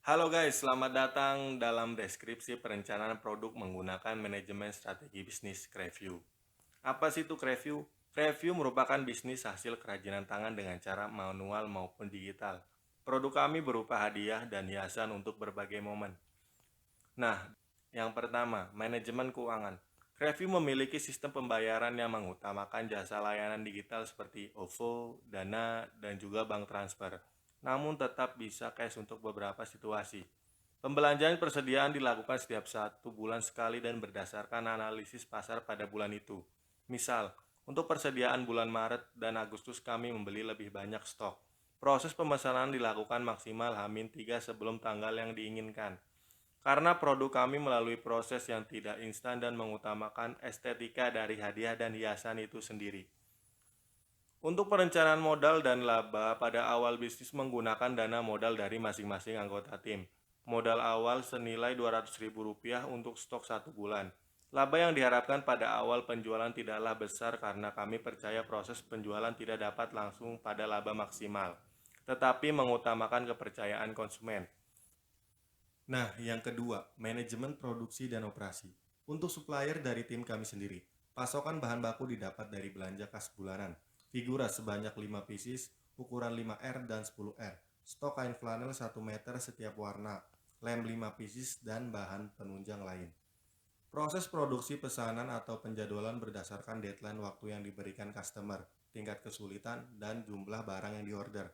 Halo guys, selamat datang dalam deskripsi perencanaan produk menggunakan manajemen strategi bisnis Creview. Apa sih itu Creview? Creview merupakan bisnis hasil kerajinan tangan dengan cara manual maupun digital. Produk kami berupa hadiah dan hiasan untuk berbagai momen. Nah, yang pertama, manajemen keuangan. Creview memiliki sistem pembayaran yang mengutamakan jasa layanan digital seperti OVO, Dana, dan juga bank transfer. Namun tetap bisa cash untuk beberapa situasi. Pembelanjaan persediaan dilakukan setiap 1 bulan sekali dan berdasarkan analisis pasar pada bulan itu. Misal, untuk persediaan bulan Maret dan Agustus kami membeli lebih banyak stok. Proses pemesanan dilakukan maksimal H-3 sebelum tanggal yang diinginkan. Karena produk kami melalui proses yang tidak instan dan mengutamakan estetika dari hadiah dan hiasan itu sendiri. Untuk perencanaan modal dan laba pada awal bisnis menggunakan dana modal dari masing-masing anggota tim. Modal awal senilai Rp200.000 untuk stok 1 bulan. Laba yang diharapkan pada awal penjualan tidaklah besar karena kami percaya proses penjualan tidak dapat langsung pada laba maksimal, tetapi mengutamakan kepercayaan konsumen. Nah, yang kedua, manajemen produksi dan operasi. Untuk supplier dari tim kami sendiri, pasokan bahan baku didapat dari belanja kas bulanan. Figura sebanyak 5 pieces, ukuran 5R dan 10R. Stok kain flanel 1 meter setiap warna, lem 5 pieces dan bahan penunjang lain. Proses produksi pesanan atau penjadwalan berdasarkan deadline waktu yang diberikan customer, tingkat kesulitan, dan jumlah barang yang diorder.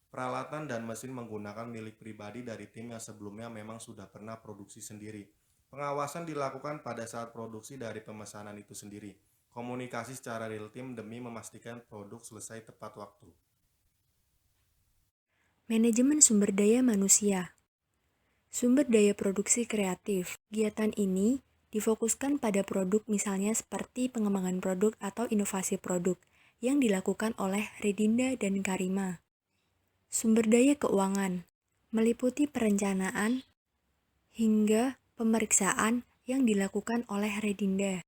Peralatan dan mesin menggunakan milik pribadi dari tim yang sebelumnya memang sudah pernah produksi sendiri. Pengawasan dilakukan pada saat produksi dari pemesanan itu sendiri. Komunikasi secara real time demi memastikan produk selesai tepat waktu. Manajemen sumber daya manusia. Sumber daya produksi kreatif. Kegiatan ini difokuskan pada produk misalnya seperti pengembangan produk atau inovasi produk yang dilakukan oleh Redinda dan Karima. Sumber daya keuangan meliputi perencanaan hingga pemeriksaan yang dilakukan oleh Redinda.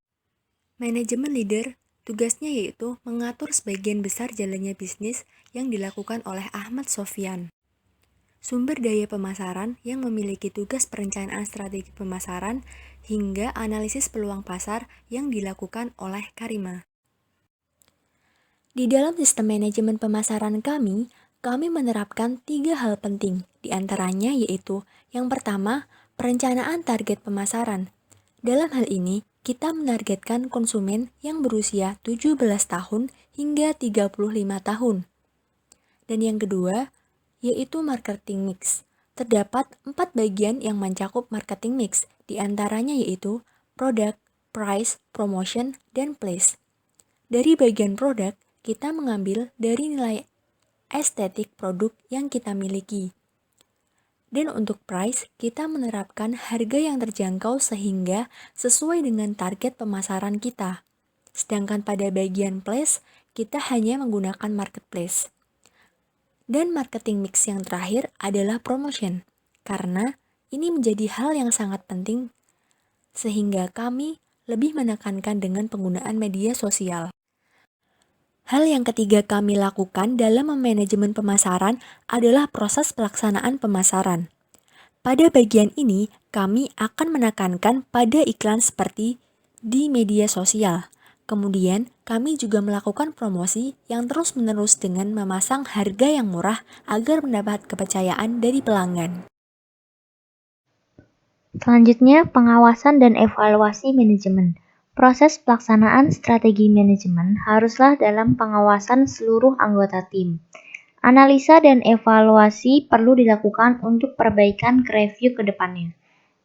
Manajemen leader tugasnya yaitu mengatur sebagian besar jalannya bisnis yang dilakukan oleh Ahmad Sofyan. Sumber daya pemasaran yang memiliki tugas perencanaan strategi pemasaran hingga analisis peluang pasar yang dilakukan oleh Karima. Di dalam sistem manajemen pemasaran kami menerapkan 3 hal penting, di antaranya yaitu yang pertama, perencanaan target pemasaran. Dalam hal ini, kita menargetkan konsumen yang berusia 17 tahun hingga 35 tahun. Dan yang kedua, yaitu marketing mix. Terdapat 4 bagian yang mencakup marketing mix, di antaranya yaitu product, price, promotion, dan place. Dari bagian produk, kita mengambil dari nilai estetik produk yang kita miliki. Dan untuk price, kita menerapkan harga yang terjangkau sehingga sesuai dengan target pemasaran kita. Sedangkan pada bagian place, kita hanya menggunakan marketplace. Dan marketing mix yang terakhir adalah promotion, karena ini menjadi hal yang sangat penting sehingga kami lebih menekankan dengan penggunaan media sosial. Hal yang ketiga kami lakukan dalam memanajemen pemasaran adalah proses pelaksanaan pemasaran. Pada bagian ini, kami akan menekankan pada iklan seperti di media sosial. Kemudian, kami juga melakukan promosi yang terus-menerus dengan memasang harga yang murah agar mendapat kepercayaan dari pelanggan. Selanjutnya, pengawasan dan evaluasi manajemen. Proses pelaksanaan strategi manajemen haruslah dalam pengawasan seluruh anggota tim. Analisa dan evaluasi perlu dilakukan untuk perbaikan review ke depannya.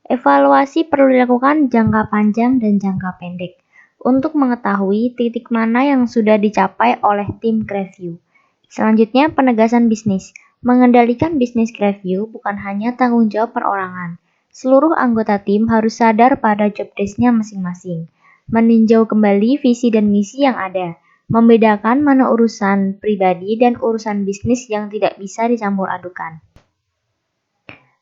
Evaluasi perlu dilakukan jangka panjang dan jangka pendek untuk mengetahui titik mana yang sudah dicapai oleh tim review. Selanjutnya, penegasan bisnis. Mengendalikan bisnis review bukan hanya tanggung jawab perorangan. Seluruh anggota tim harus sadar pada job desk-nya masing-masing. Meninjau kembali visi dan misi yang ada. Membedakan mana urusan pribadi dan urusan bisnis yang tidak bisa dicampur adukan.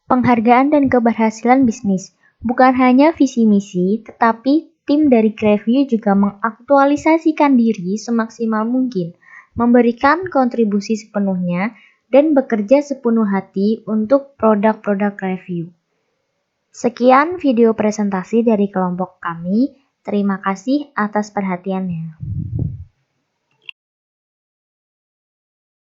Penghargaan dan keberhasilan bisnis. Bukan hanya visi misi, tetapi tim dari review juga mengaktualisasikan diri semaksimal mungkin, memberikan kontribusi sepenuhnya dan bekerja sepenuh hati untuk produk-produk review. Sekian video presentasi dari kelompok kami. Terima kasih atas perhatiannya.